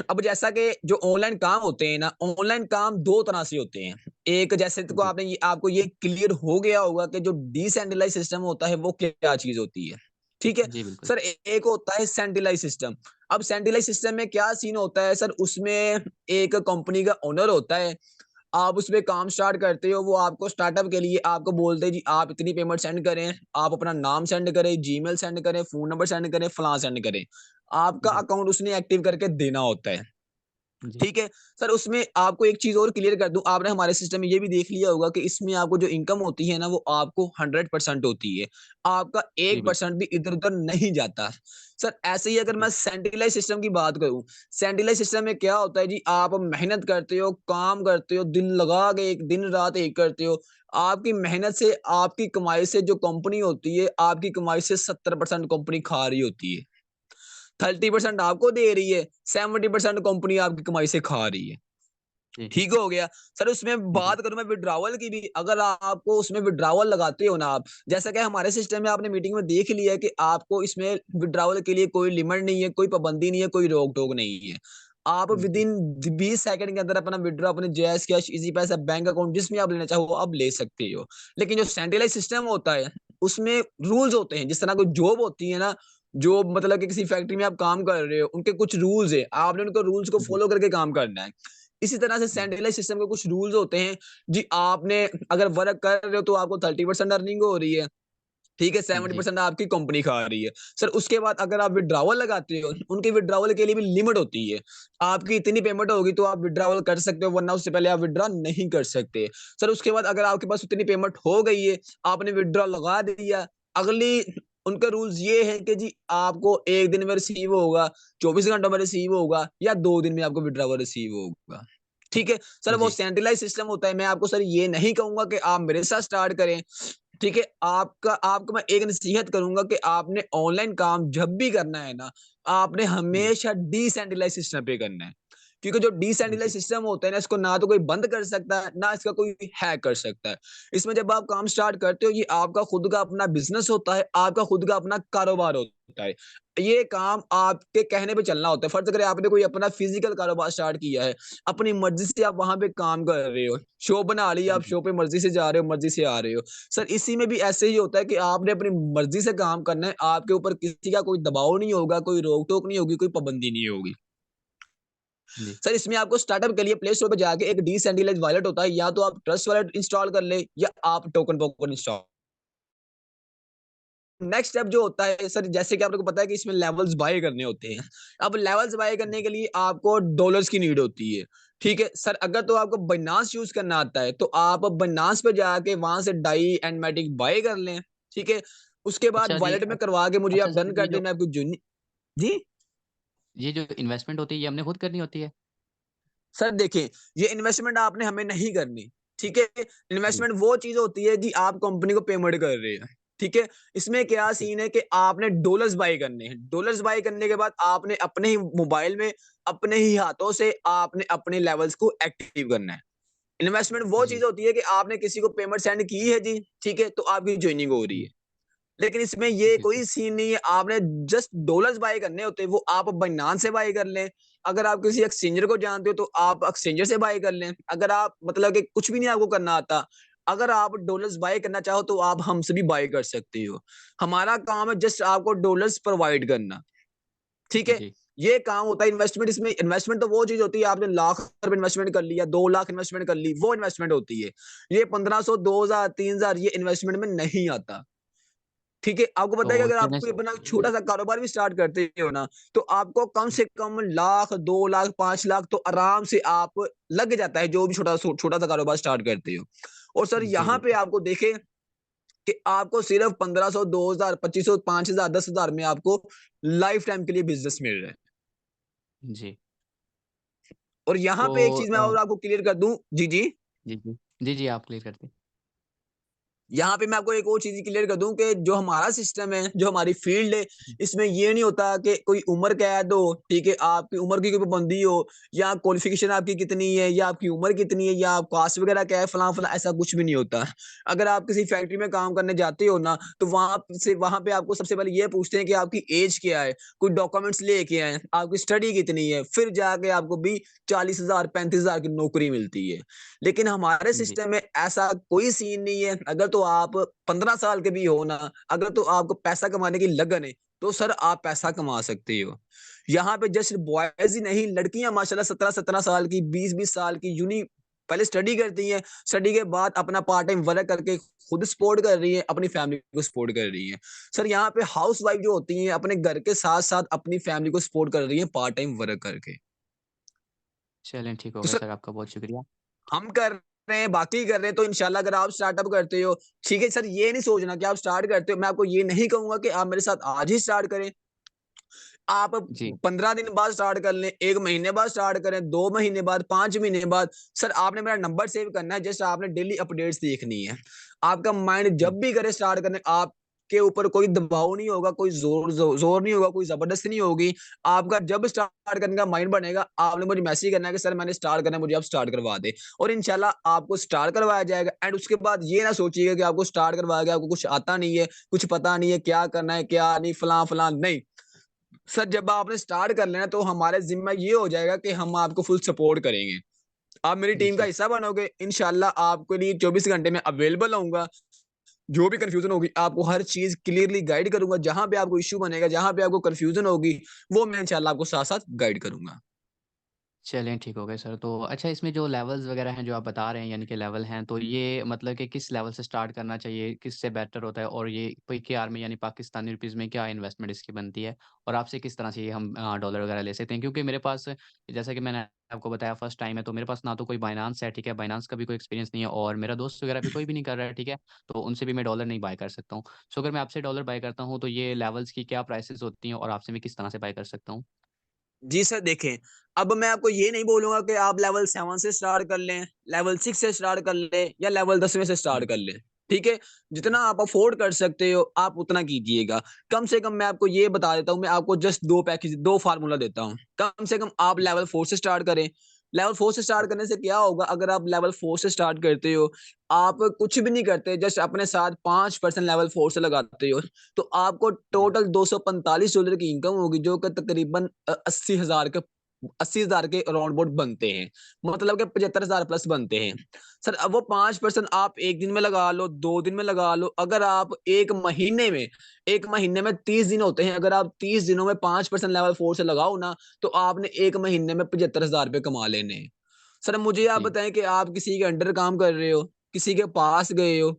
अब जैसा कि जो ऑनलाइन काम होते हैं ना, ऑनलाइन काम 2 तरह से होते हैं। एक जैसे तो आपको ये क्लियर हो गया होगा कि जो डिसेंट्रलाइज़्ड सिस्टम होता है, वो क्या चीज़ होती है, ठीक है? जी, बिल्कुल। सर एक होता है सेंट्रलाइज़ सिस्टम। अब सेंट्रलाइज़ सिस्टम में क्या सीन होता है सर, उसमें एक कंपनी का ओनर होता है, आप उसपे काम स्टार्ट करते हो, वो आपको स्टार्टअप के लिए आपको बोलते हैं जी आप इतनी पेमेंट सेंड करें, आप अपना नाम सेंड करें, जीमेल सेंड करें, फ़ोन नंबर सेंड करें, फलाँ सेंड करें। आपका जी, अकाउंट उसने एक्टिव करके देना होता है। जी, ठीक है? सर उसमें आपको एक चीज़ और क्लियर कर दूँ, आपने हमारे सिस्टम में ये भी देख लिया होगा कि इसमें आपको जो इनकम होती है ना, वो आपको 100% होती है। आपका जी, बिल्कुल। 1% भी इधर-उधर नहीं जाता। सर ऐसे ही अगर मैं जी, सेंट्रलाइज़ सिस्टम की बात करूँ, सेंट्रलाइज़ सिस्टम में क्या होता है जी, आप मेहनत करते हो, काम करते हो, दिल लगा के एक दिन-रात एक करते हो। आपकी मेहनत से, आपकी कमाई से जो कंपनी होती है, आपकी कमाई से 70% कंपनी खा रही होती है। 30% आपको दे रही है, 70% कंपनी आपकी कमाई से खा रही है। जी, ठीक हो गया। सर उसमें जी, बात करूँ मैं विथड्रॉवल की भी, अगर आपको उसमें विथड्रॉवल लगाते हो ना आप, जैसा कि हमारे सिस्टम में आपने मीटिंग में देख लिया है कि आपको इसमें विथड्रॉवल के लिए कोई लिमिट नहीं है, कोई पाबंदी नहीं है, कोई रोक-टोक नहीं है। आप जी, विदिन 20 सेकंड के अंदर अपना विथड्रॉ अपने जैज़ कैश, ईज़ी पैसा, बैंक अकाउंट जिसमें आप लेना चाहो आप ले सकते हो। लेकिन जो सेंट्रलाइज़ सिस्टम होता है, उसमें रूल्स होते हैं। जिस तरह कोई जॉब होती है ना, जॉब मतलब कि किसी फैक्ट्री में आप काम कर रहे हो, उनके कुछ रूल्स हैं, आपने उनको रूल्स को जी, फॉलो करके काम करना है। इसी तरह से जी, सेंट्रलाइज़ सिस्टम के कुछ रूल्स होते हैं। जी, आपने अगर वर्क कर रहे हो तो आपको 30% अर्निंग हो रही है, ठीक है? जी, 70% आपकी कंपनी खा रही है। सर उसके बाद अगर आप विथड्रॉवल लगाते हो, उनके विथड्रॉवल के लिए भी लिमिट होती है। आपकी इतनी पेमेंट होगी तो आप विथड्रॉवल कर सकते हो, वरना उससे पहले आप विथड्रॉ नहीं कर सकते। सर उसके बाद अगर आपके पास उतनी पेमेंट हो गई है, आपने विथड्रॉ लगा दिया, अगली उनके रूल्स ये हैं कि जी आपको 1 दिन में रिसीव होगा, 24 घंटों में रिसीव होगा या 2 दिन में आपको विथड्रॉवल रिसीव होगा। ठीक है? सर वो जी, सेंट्रलाइज़ सिस्टम होता है। मैं आपको सर ये नहीं कहूँगा कि आप मेरे साथ स्टार्ट करें। ठीक है? आपको मैं एक नसीहत करूँगा कि आपने ऑनलाइन काम जब भी करना है ना, आपने जी, हमेशा डिसेंट्रलाइज़ सिस्टम पे करना है। क्योंकि जो डिसेंट्रलाइज़ जी, सिस्टम होता है ना, इसको ना तो कोई बंद कर सकता है, ना इसका कोई हैक कर सकता है। इसमें जब आप काम स्टार्ट करते हो, ये आपका खुद का अपना बिज़नेस होता है, आपका खुद का अपना कारोबार होता है। ये काम आपके कहने पे चलना होता है। फ़र्ज़ करें आपने कोई अपना फ़िज़िकल कारोबार स्टार्ट किया है, अपनी मर्ज़ी से आप वहाँ पे काम कर रहे हो, शॉप बना ली, आप जी, शॉप पे मर्ज़ी से जा रहे हो, मर्ज़ी से आ रहे हो। सर इसी में भी ऐसे ही होता है कि आपने अपनी मर्ज़ी से काम करना है, आपके ऊपर किसी का कोई दबाव नहीं होगा, कोई रोक-टोक नहीं होगी, कोई पाबंदी नहीं होगी। जी। सर इसमें आपको स्टार्टअप के लिए प्ले स्टोर पे जाके एक डिसेंट्रलाइज्ड वॉलेट होता है, या तो आप ट्रस्ट वॉलेट इंस्टॉल कर लें या आप टोकन पोकन इंस्टॉल। नेक्स्ट स्टेप जो होता है सर, जैसे कि आप लोग को पता है कि इसमें लेवल्स बाय करने होते हैं। अब लेवल्स बाय करने के लिए आपको डॉलर्स की नीड होती है। ठीक है? सर अगर तो आपको बाइनेंस यूज़ करना आता है, तो आप बाइनेंस पे जाके वहाँ से डाई एंड मैटिक बाय कर लें। ठीक है? उसके बाद अच्छा जी, वॉलेट में करवा के मुझे अच्छा आप सर डन ये कर दें, जो मैं आपको जुनी जी? ये जो इन्वेस्टमेंट होती है ये हमने खुद करनी होती है? सर देखिए, ये इन्वेस्टमेंट आपने हमें नहीं करनी, ठीक है? जी, इन्वेस्टमेंट वो चीज़ होती है जी, आप कंपनी को पेमेंट कर रहे हैं, ठीक है? इसमें क्या जी, सीन है कि आपने डॉलर्स बाय करने हैं। डॉलर्स बाय करने के बाद आपने अपने ही मोबाइल में, अपने ही हाथों से आपने अपने लेवल्स को एक्टिव करना है। इन्वेस्टमेंट वो चीज़ जी, होती है कि आपने किसी को पेमेंट सेंड की है जी, ठीक है? तो आपकी जॉइनिंग हो रही जी, है। लेकिन इसमें ये जी, कोई सीन नहीं है, आपने जस्ट डॉलर्स बाय करने होते हैं, वो आप बाइनेंस से बाय कर लें। अगर आप किसी एक्सचेंजर को जानते हो, तो आप एक्सचेंजर से बाय कर लें। अगर आप मतलब कि कुछ भी नहीं आपको करना आता, अगर आप डॉलर्स बाय करना चाहो, तो आप हमसे भी बाय कर सकते हो। हमारा काम है जस्ट आपको डॉलर्स प्रोवाइड करना, ठीक है? जी, ये काम होता है इन्वेस्टमेंट। इसमें इन्वेस्टमेंट तो वो चीज़ होती है, आपने लाख रुपए इन्वेस्टमेंट कर लिया, 2 लाख इन्वेस्टमेंट कर ली, वो इन्वेस्टमेंट होती है। ये 1500, 2000, 3000 ये इन्वेस्टमेंट में नहीं आता। ठीक है, आपको पता है कि तो अगर आप कहने कोई से अपना छोटा-सा कारोबार भी स्टार्ट करते हो ना, तो आपको कम से कम लाख, 2 लाख, 5 लाख तो आराम से आप लग जाता है, जो भी छोटा-सा कारोबार स्टार्ट करते हो। और सर जी, यहाँ पे बिल्कुल। आपको देखें कि आपको सिर्फ 1500, 2000, 2500, 5000, 10,000 में आपको लाइफ टाइम के लिए बिज़नेस मिल रहा है। जी, और यहाँ तो पे एक चीज़ मैं और आपको क्लियर कर दूँ जी, जी। जी, जी। जी, जी, आप क्लियर करते हैं। यहाँ पे मैं आपको एक और चीज़ क्लियर कर दूँ कि जो हमारा सिस्टम है, जो हमारी फ़ील्ड है, इसमें ये नहीं होता कि कोई उम्र कैद हो, ठीक है? आपकी उम्र की कोई पाबंदी हो, या क्वालिफ़िकेशन आपकी कितनी है, या आपकी उम्र कितनी है, या आप कास्ट वगैरह क्या है, फलाँ-फलाँ, ऐसा कुछ भी नहीं होता। अगर आप किसी फैक्ट्री में काम करने जाते हो ना, तो वहाँ पे आपको सबसे पहले ये पूछते हैं कि आपकी ऐज क्या है? कोई डॉक्यूमेंट्स लेके आएँ, आपकी स्टडी कितनी है? फिर जाके आपको भी 40,000, 35,000 की नौकरी मिलती है। लेकिन हमारे जी, सिस्टम में ऐसा कोई सीन नहीं है। अगर तो आप 15 साल के भी हो ना, अगर तो आपको पैसा कमाने की लगन है, तो सर आप पैसा कमा सकते हो। यहाँ पे जस्ट बॉयज़ ही नहीं, लड़कियाँ माशाल्लाह 17-17 साल की, 20-20 साल की पहले स्टडी करती हैं, स्टडी के बाद अपना पार्ट टाइम वर्क करके खुद सपोर्ट कर रही हैं, अपनी फैमिली को सपोर्ट कर रही हैं। सर यहाँ पे हाउसवाइफ जो होती हैं, अपने घर के साथ-साथ अपनी फैमिली को सपोर्ट कर रही हैं पार्ट टाइम वर्क करके। चलें ठीक हो तो गया सर सर, आपका बहुत शुक्रिया। हम कर रहे हैं, बाकी कर रहे हैं, तो इंशाल्लाह अगर आप स्टार्टअप करते हो, ठीक है सर, ये नहीं सोचना कि आप स्टार्ट करते हो, मैं आपको ये नहीं कहूँगा कि आप मेरे साथ आज ही स्टार्ट करें। आप जी, 15 दिन बाद स्टार्ट कर लें, 1 महीने बाद स्टार्ट करें, 2 महीने बाद, 5 महीने बाद। सर आपने मेरा नंबर सेव करना है, जस्ट आपने डेली अपडेट्स देखनी है। आपका माइंड जी, जब भी करे स्टार्ट करने, आपके ऊपर कोई दबाव नहीं होगा, कोई ज़ोर नहीं होगा, कोई ज़बरदस्ती नहीं होगी। आपका जब स्टार्ट करने का माइंड बनेगा, आपने मुझे मैसेज करना है कि सर मैंने स्टार्ट करना है, मुझे आप स्टार्ट करवा दें। और इंशाल्लाह आपको स्टार्ट करवाया जाएगा एंड उसके बाद ये ना सोचिएगा कि आपको स्टार्ट करवाया गया, आपको कुछ आता नहीं है, कुछ पता नहीं है, क्या करना है, क्या नहीं, फलाँ-फलाँ, नहीं। सर जब आपने स्टार्ट कर लेना तो हमारे ज़िम्मा ये हो जाएगा कि हम आपको फुल सपोर्ट करेंगे। आप मेरी टीम का जी। हिस्सा बनोगे, इंशाल्लाह आपके लिए 24 घंटे में अवेलेबल रहूँगा। जो भी कन्फ्यूज़न होगी, आपको हर चीज़ क्लियरली गाइड करूँगा। जहाँ पे आपको इश्यू बनेगा, जहाँ पे आपको कन्फ्यूज़न होगी, वो मैं इंशाल्लाह आपको साथ-साथ गाइड करूँगा। चलें ठीक हो गए सर। तो अच्छा इसमें जो लेवल्स वग़ैरह हैं जो आप बता रहे हैं यानी कि लेवल हैं, तो ये मतलब कि किस लेवल से स्टार्ट करना चाहिए? किससे बेटर होता है? और ये पीकेआर में यानी पाकिस्तानी रुपीज़ में क्या इन्वेस्टमेंट इसकी बनती है? और आपसे किस तरह से ये हम डॉलर वग़ैरह ले सकते हैं? क्योंकि मेरे पास जैसा कि मैंने आपको बताया फर्स्ट टाइम है, तो मेरे पास ना तो कोई बायनांस है, ठीक है? बायनांस का भी कोई एक्सपीरियंस नहीं है और मेरा दोस्त वग़ैरह भी कोई भी नहीं कर रहा है, ठीक है? तो उनसे भी मैं डॉलर नहीं बाय कर सकता हूँ। सो अगर मैं आपसे डॉलर बाय करता हूँ, तो ये लेवल्स की क्या प्राइसेज़ होती हैं और आपसे मैं किस तरह से बाय कर सकता हूँ? जी सर, देखें, अब मैं आपको ये नहीं बोलूँगा कि आप लेवल 7 से स्टार्ट कर लें, लेवल 6 से स्टार्ट कर लें या लेवल 10वें से स्टार्ट जी, कर लें, ठीक है? जितना आप अफ़ोर्ड कर सकते हो, आप उतना कीजिएगा। कम से कम मैं आपको ये बता देता हूँ, मैं आपको जस्ट 2 फ़ॉर्मूला देता हूँ। कम से कम आप लेवल 4 से स्टार्ट करें। लेवल 4 से स्टार्ट करने से क्या होगा, अगर आप लेवल 4 से स्टार्ट करते हो, आप कुछ भी नहीं करते, जस्ट अपने साथ 5% लेवल 4 से लगाते हो, तो आपको जी, टोटल $245 की इनकम होगी, जो कि तकरीबन 80,000 के अराउंड अबाउट बनते हैं। मतलब कि 75,000 प्लस बनते हैं। सर अब वो 5% आप 1 दिन में लगा लो, 2 दिन में लगा लो, अगर आप 1 महीने में 30 दिन होते हैं, अगर आप 30 दिनों में 5% लेवल 4 से लगाओ ना, तो आपने 1 महीने में ₹75,000 कमा लेने हैं। सर मुझे आप जी, बताएँ कि आप किसी के अंडर काम कर रहे हो, किसी के पास गए हो,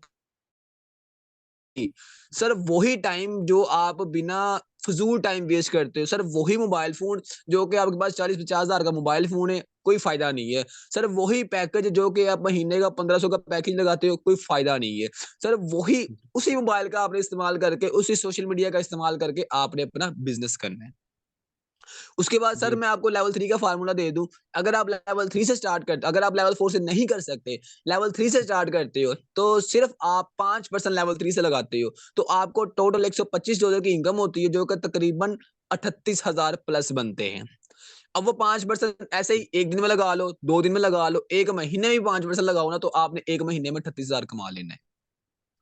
जी। सर वही टाइम जो आप बिना फ़िज़ूल टाइम वेस्ट करते हो, सर वही मोबाइल फ़ोन जो कि आपके पास 40-50 हज़ार का मोबाइल फ़ोन है, कोई फ़ायदा नहीं है। सर वही पैकेज जो कि आप महीने का 1500 का पैकेज लगाते हो, कोई फ़ायदा नहीं है। सर वही जी, उसी मोबाइल का आपने इस्तेमाल करके, उसी सोशल मीडिया का इस्तेमाल करके आपने अपना बिज़नेस करना है। उसके बाद सर जी। मैं आपको लेवल 3 का फ़ॉर्मूला दे दूँ, अगर आप लेवल 4 से नहीं कर सकते, लेवल 3 से स्टार्ट करते हो, तो सिर्फ़ आप 5% लेवल 3 से लगाते हो, तो आपको टोटल $125 की इनकम होती है, जो कि तकरीबन 38,000 प्लस बनते हैं। अब वो 5% ऐसे ही 1 दिन में लगा लो, 2 दिन में लगा लो, 1 महीने में भी 5% लगाओ ना, तो आपने 1 महीने में 38,000 कमा लेना है।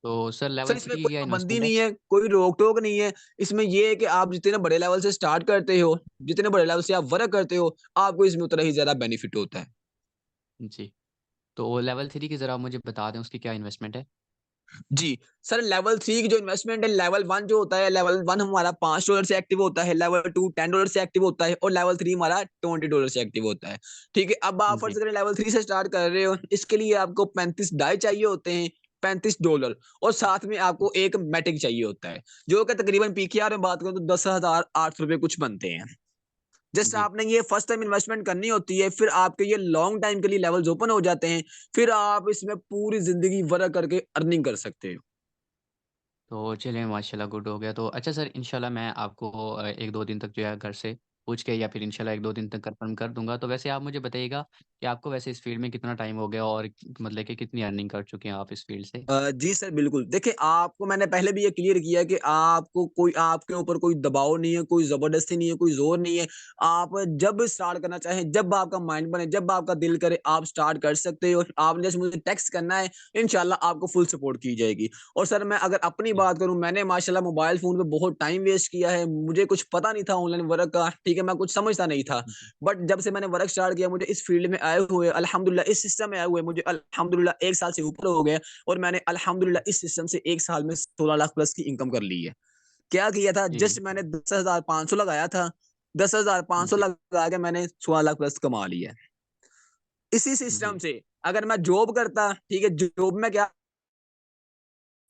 तो सर सर लेवल इसमें 3 की कोई क्या पाबंदी इन्वेस्टमेंट है? नहीं है, कोई रोक-टोक नहीं है। इसमें ये है कि आप जितने बड़े लेवल से स्टार्ट करते हो, जितने बड़े लेवल से आप वर्क करते हो, आपको इसमें उतना ही ज़्यादा बेनिफिट होता है। जी। तो लेवल 3 की ज़रा मुझे बता दें उसकी क्या इन्वेस्टमेंट है? जी, सर लेवल 3 की जो इन्वेस्टमेंट है, लेवल 1 जो होता है, लेवल 1 हमारा $5 से एक्टिव होता है, लेवल 2 $10 से एक्टिव होता है और लेवल 3 हमारा $20 से एक्टिव होता है। ठीक है, अब आप जी, फर्ज़ करें लेवल 3 से स्टार्ट कर रहे हो, इसके लिए आपको 35 डाई चाहिए होते हैं, $35 और साथ में आपको एक मैटिक चाहिए होता है, जो कि तकरीबन पीकेआर में बात करूँ तो ₹10,800 कुछ बनते हैं। जस्ट जी। आपने ये फर्स्ट टाइम इन्वेस्टमेंट करनी होती है, फिर आपके ये लॉन्ग टाइम के लिए लेवल्स ओपन हो जाते हैं, फिर आप इसमें पूरी ज़िंदगी वर्क करके अर्निंग कर सकते हो। तो चलिए माशाल्लाह गुड हो गया। तो अच्छा सर इंशाल्लाह मैं आपको 1-2 दिन तक जो है घर से पूछ के या फिर इंशाल्लाह 1-2 दिन तक कन्फर्म कर दूँगा। तो वैसे आप मुझे बताइएगा कि आपको वैसे इस फ़ील्ड में कितना टाइम हो गया और मतलब कि कितनी अर्निंग कर चुके हैं आप इस फ़ील्ड से? जी सर, बिल्कुल। देखिए, आपको मैंने पहले भी ये क्लियर किया कि आपके ऊपर कोई दबाव नहीं है, कोई ज़बरदस्ती नहीं है, कोई ज़ोर नहीं है। आप जब स्टार्ट करना चाहें, जब आपका माइंड बने, जब आपका दिल करे, आप स्टार्ट कर सकते हो। आपने जस्ट मुझे टेक्स्ट करना है, इंशाल्लाह आपको फुल सपोर्ट की जाएगी। और सर मैं अगर अपनी जी, बात करूँ, मैंने माशाल्लाह मोबाइल फ़ोन पे बहुत टाइम वेस्ट किया है। मुझे कुछ पता नहीं था ऑनलाइन वर्क का, ठीक है, मैं कुछ समझता नहीं था। बट जब से मैंने वर्क स्टार्ट किया, मुझे इस फील्ड में आए हुए अल्हम्दुलिल्लाह, इस सिस्टम में आए हुए मुझे अल्हम्दुलिल्लाह 1 साल से ऊपर हो गए और मैंने अल्हम्दुलिल्लाह इस सिस्टम से 1 साल में 16 लाख प्लस की इनकम कर ली है। क्या किया था, जी, जस्ट मैंने 10,500 लगाया था, 10,500 जी, लगा के मैंने 16 लाख प्लस कमा लिया है। इसी सिस्टम जी, से अगर मैं जॉब करता, ठीक है, जॉब में क्या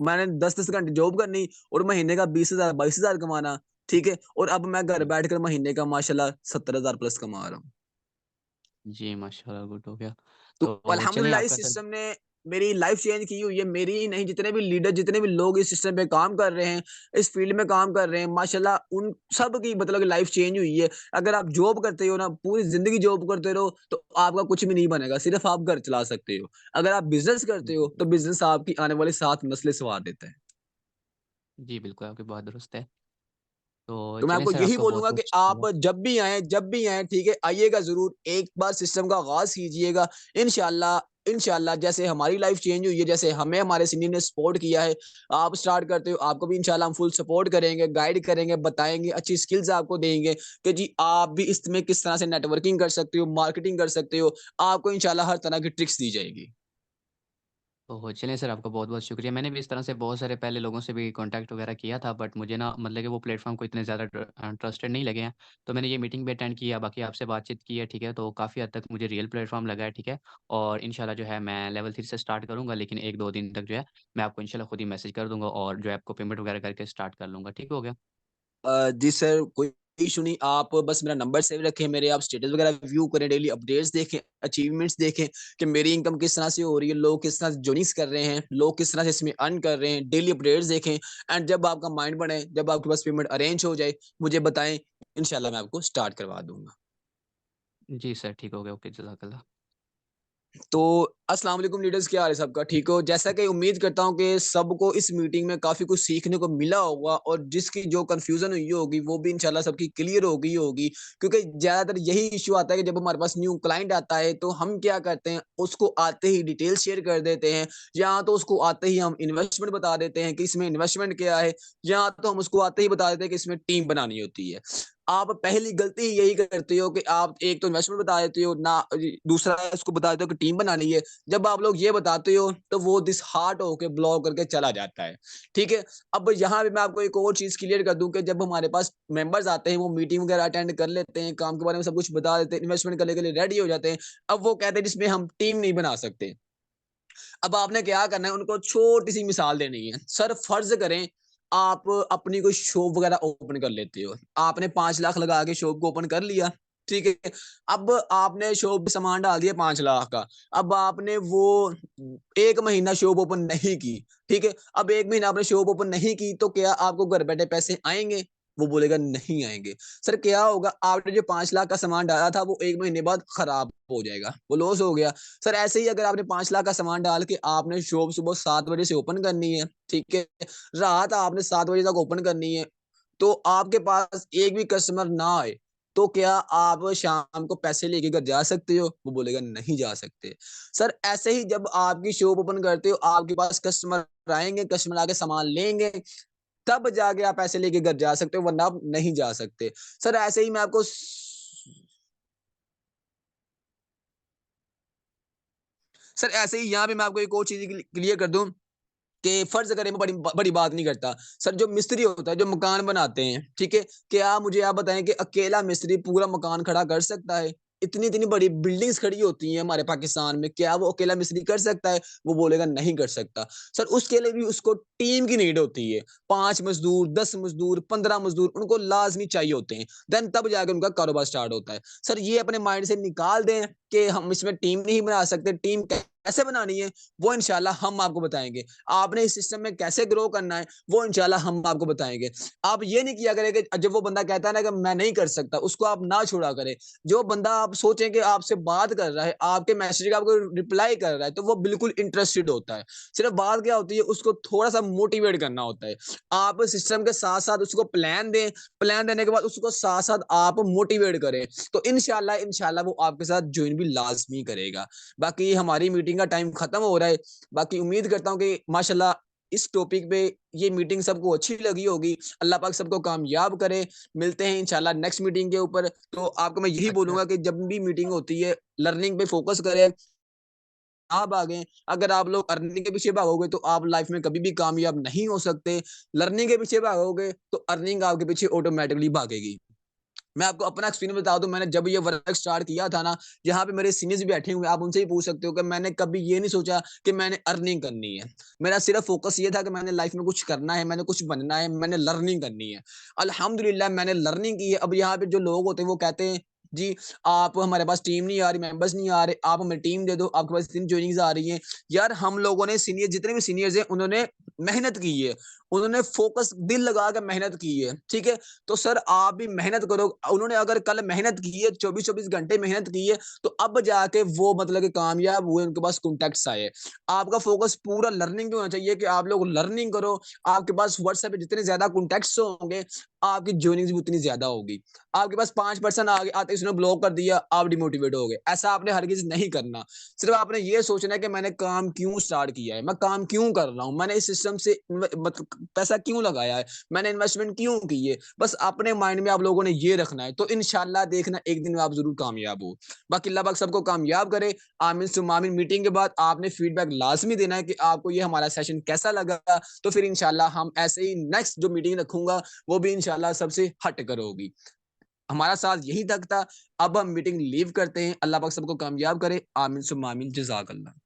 मैंने 10-10 घंटे जॉब करनी और महीने का 20,000 22,000 कमाना, ठीक है? और अब मैं घर जी। बैठकर महीने का माशाल्लाह 70,000 प्लस कमा रहा हूँ। जी, माशाल्लाह गुड हो गया। तो तो चलें अल्हम्दुलिल्लाह इस आपका सन सिस्टम ने मेरी लाइफ चेंज की हुई है। मेरी ही नहीं, जितने भी लीडर, जितने भी लोग इस सिस्टम पे काम कर रहे हैं, इस फील्ड में काम कर रहे हैं, माशाल्लाह उन सब की मतलब लाइफ चेंज हुई है। अगर आप जॉब करते हो ना, पूरी ज़िंदगी जॉब करते रहो, तो आपका कुछ भी नहीं बनेगा, सिर्फ़ आप घर चला सकते हो। अगर आप बिज़नेस करते हो, तो बिज़नेस आपकी आने वाली 7 नस्लें सँवार देता है। जी, बिल्कुल आपकी बात दुरुस्त है। तो तो मैं चलें आपको सर यही आपका बोलूँगा कि बहुत-बहुत आप शुक्रिया। जब भी आएँ, ठीक है, आइएगा ज़रूर। एक बार सिस्टम का आगाज़ कीजिएगा। इंशाअल्लाह इंशाअल्लाह जैसे हमारी लाइफ़ चेंज हुई है, जैसे हमें हमारे सीनियर ने सपोर्ट किया है, आप स्टार्ट करते हो, आपको भी इंशाअल्लाह हम फुल सपोर्ट करेंगे, गाइड करेंगे, बताएँगे, अच्छी स्किल्स आपको देंगे कि जी आप भी इसमें किस तरह से नेटवर्किंग कर सकते हो, मार्केटिंग कर सकते हो। आपको इंशाअल्लाह हर तरह की ट्रिक्स दी जाएगी। तो चलिए सर आपका बहुत-बहुत शुक्रिया। मैंने भी इस तरह से बहुत सारे पहले लोगों से भी कॉन्टैक्ट वगैरह किया था बट मुझे ना मतलब कि वो प्लेटफ़ॉर्म को इतने ज़्यादा ट्रस्टेड नहीं लगे हैं। तो मैंने ये मीटिंग भी अटेंड किया, बाकी आपसे बातचीत की है, ठीक है? तो काफ़ी हद तक मुझे रियल प्लेटफ़ॉर्म लगा है, ठीक है? और इंशाल्लाह जो है मैं लेवल 3 से स्टार्ट करूँगा लेकिन 1-2 दिन तक जो है मैं आपको इंशाल्लाह खुद ही मैसेज कर दूँगा और जो है आपको पेमेंट वगैरह करके स्टार्ट कर लूँगा। ठीक हो गया? जी सर, कोई इश्यू नहीं, आप बस मेरा नंबर सेव रखें, मेरे आप स्टेटस वगैरह व्यू करें, डेली अपडेट्स देखें, अचीवमेंट्स देखें कि मेरी इनकम किस तरह से हो रही है, लोग किस तरह से जॉइनिंग्स कर रहे हैं, लोग किस तरह से इसमें अर्न कर रहे हैं, डेली अपडेट्स देखें एंड जब आपका माइंड बने, जब आपके पास पेमेंट अरेंज हो जाए, मुझे बताएँ, इंशाल्लाह मैं आपको स्टार्ट करवा दूँगा। जी सर, ठीक हो गया। ओके, जज़ाकल्लाह। तो अस्सलाम वालेकुम लीडर्स, क्या हाल है सबका? ठीक हो? जैसा कि उम्मीद करता हूँ कि सबको इस मीटिंग में काफ़ी कुछ सीखने को मिला होगा और जिसकी जो कन्फ्यूज़न हुई होगी वो भी इंशाल्लाह सबकी क्लियर हो गई होगी। क्योंकि ज़्यादातर यही इश्यू आता है कि जब हमारे पास न्यू क्लाइंट आता है तो हम क्या करते हैं, उसको आते ही डिटेल शेयर कर देते हैं, या तो उसको आते ही हम इन्वेस्टमेंट बता देते हैं कि इसमें इन्वेस्टमेंट क्या है, या तो हम उसको आते ही बता देते हैं कि इसमें टीम बनानी होती है। आप पहली गलती यही करते हो कि आप एक तो इन्वेस्टमेंट बता देते हो ना, दूसरा उसको बता देते हो कि टीम बनानी है। जब आप लोग ये बताते हो तो वो डिसहार्ट होके ब्लॉक करके चला जाता है। ठीक है? अब यहाँ पे मैं आपको एक और चीज़ क्लियर कर दूँ कि जब हमारे पास मेंबर्स आते हैं, वो मीटिंग वगैरह अटेंड कर लेते हैं, काम के बारे में सब कुछ बता देते हैं, इन्वेस्टमेंट करने के लिए रेडी हो जाते हैं। अब वो कहते हैं जिसमें हम टीम नहीं बना सकते। अब आपने क्या करना है, उनको छोटी-सी मिसाल देनी है। सर फ़र्ज़ करें आप अपनी कोई शॉप वग़ैरह ओपन कर लेते हो। आपने 5 लाख लगा के शॉप को ओपन कर लिया, ठीक है? अब आपने शॉप पे सामान डाल दिया 5 लाख का। अब आपने वो 1 महीना शॉप ओपन नहीं की, ठीक है? अब 1 महीना आपने शॉप ओपन नहीं की तो क्या आपको घर बैठे पैसे आएँगे? वो बोलेगा नहीं आएँगे। सर क्या होगा, आपने जो 5 लाख का सामान डाला था वो 1 महीने बाद खराब हो जाएगा, वो लॉस हो गया। सर ऐसे ही अगर आपने 5 लाख का सामान डाल के आपने शॉप सुबह 7 बजे से ओपन करनी है, ठीक है? रात आपने 7 बजे तक ओपन करनी है, तो आपके पास एक भी कस्टमर ना आए, तो क्या आप शाम को पैसे लेके घर जा सकते हो? वो बोलेगा नहीं जा सकते। सर ऐसे ही जब आपकी शॉप ओपन करते हो, आपके पास कस्टमर आएँगे, कस्टमर आके सामान लेंगे, तब जाके आप पैसे लेके घर जा सकते हो, वरना आप नहीं जा सकते। सर ऐसे ही मैं आपको सर ऐसे ही यहाँ पे मैं आपको एक और चीज़ क्लियर कर दूँ कि फ़र्ज़ करें, मैं बड़ी बड़ी बात नहीं करता। सर जो मिस्त्री होता है, जो मकान बनाते हैं, ठीक है? क्या मुझे आप बताएँ कि अकेला मिस्त्री पूरा मकान खड़ा कर सकता है? इतनी-इतनी बड़ी बिल्डिंग्स खड़ी होती हैं हमारे पाकिस्तान में, क्या वो अकेला मिस्त्री कर सकता है? वो बोलेगा नहीं कर सकता। सर उसके लिए भी उसको टीम की नीड होती है। 5 मज़दूर, 10 मज़दूर, 15 मज़दूर उनको लाज़मी चाहिए होते हैं। देन तब जाके उनका कारोबार स्टार्ट होता है। सर ये अपने माइंड से निकाल दें कि हम इसमें टीम नहीं बना सकते, टीम कैसे बनानी है, वो इंशाल्लाह हम आपको बताएँगे। आपने इस सिस्टम में कैसे ग्रो करना है, वो इंशाल्लाह हम आपको बताएँगे। आप ये नहीं किया करें कि जब वो बंदा कहता है ना कि मैं नहीं कर सकता, उसको आप ना छोड़ा करें। जो बंदा आप सोचें कि आपसे बात कर रहा है, आपके मैसेज का आपको रिप्लाई कर रहा है, तो वो बिल्कुल इंटरेस्टेड होता है। सिर्फ बात क्या होती है, उसको थोड़ा-सा मोटिवेट करना होता है। आप सिस्टम के साथ-साथ उसको प्लान दें, प्लान देने के बाद उसको साथ-साथ आप मोटिवेट करें, तो इंशाल्लाह इंशाल्लाह वो आपके साथ जॉइन भी लाज़मी करेगा। बाकी हमारी मीटिंग का टाइम खत्म हो रहा है। बाकी उम्मीद करता हूँ कि माशाल्लाह इस टॉपिक पे ये मीटिंग सबको अच्छी लगी होगी। अल्लाह पाक सबको कामयाब करे। मिलते हैं इंशाल्लाह नेक्स्ट मीटिंग के ऊपर। तो आपको मैं यही अच्छा। बोलूँगा कि जब भी मीटिंग होती है, लर्निंग पे फोकस करें। आप भागें, अगर आप लोग अर्निंग के पीछे भागोगे तो आप लाइफ में कभी भी कामयाब नहीं हो सकते। लर्निंग के पीछे भागोगे तो अर्निंग आपके पीछे ऑटोमैटिकली भागेगी। मैं आपको अपना एक्सपीरियंस बता दूँ, मैंने जब ये वर्क स्टार्ट किया था ना, यहाँ पे मेरे सीनियर्स भी बैठे हुए हैं, आप उनसे ही पूछ सकते हो कि मैंने कभी ये नहीं सोचा कि मैंने अर्निंग करनी है। मेरा सिर्फ फोकस ये था कि मैंने लाइफ में कुछ करना है, मैंने कुछ बनना है, मैंने लर्निंग करनी है। अल्हम्दुलिल्लाह मैंने लर्निंग की है। अब यहाँ पे जो लोग होते हैं वो कहते हैं, जी आप हमारे पास टीम नहीं आ रही, मेंबर्स नहीं आ रहे, आप हमें टीम दे दो, आपके पास इतनी जॉइनिंग्स आ रही हैं। यार हम लोगों ने सीनियर जितने भी सीनियर्स हैं उन्होंने मेहनत की है। उन्होंने फोकस दिल लगा के मेहनत की है, ठीक है? तो सर आप भी मेहनत करो। उन्होंने अगर कल मेहनत की है, 24-24 घंटे मेहनत की है, तो अब जाके वो मतलब कि कामयाब हुए, उनके पास कॉन्टैक्ट्स आए। आपका फोकस पूरा लर्निंग पे होना चाहिए कि आप लोग लर्निंग करो। आपके पास व्हाट्सएप पे जितने ज़्यादा कॉन्टैक्ट्स होंगे, आपकी जॉइनिंग्स भी उतनी ज़्यादा होगी। आपके पास 5 पर्सन आगे आते ही उसने ब्लॉक कर दिया, आप डिमोटिवेट हो गए। ऐसा आपने हरगिज़ नहीं करना। सिर्फ आपने ये सोचना है कि मैंने काम क्यों स्टार्ट किया है, मैं काम क्यों कर रहा हूँ, मैंने इस सिस्टम से मतलब पैसा क्यों लगाया है, मैंने इन्वेस्टमेंट क्यों की है। बस अपने माइंड में आप लोगों ने ये रखना है, तो इंशाल्लाह देखना एक दिन में आप जरूर कामयाब हो। बाकी अल्लाह पाक सबको कामयाब करे। आमीन सुम्मा आमीन। मीटिंग के बाद आपने फीडबैक लाजमी देना है कि आपको ये हमारा सेशन कैसा लगा। तो फिर इंशाल्लाह हम ऐसे ही नेक्स्ट जो मीटिंग रखूंगा वो भी इंशाल्लाह सबसे हट कर होगी। हमारा साथ यही तक था। अब हम मीटिंग लीव करते हैं। अल्लाह पाक सबको कामयाब करे। आमीन सुम्मा आमीन। जज़ाकल्लाह।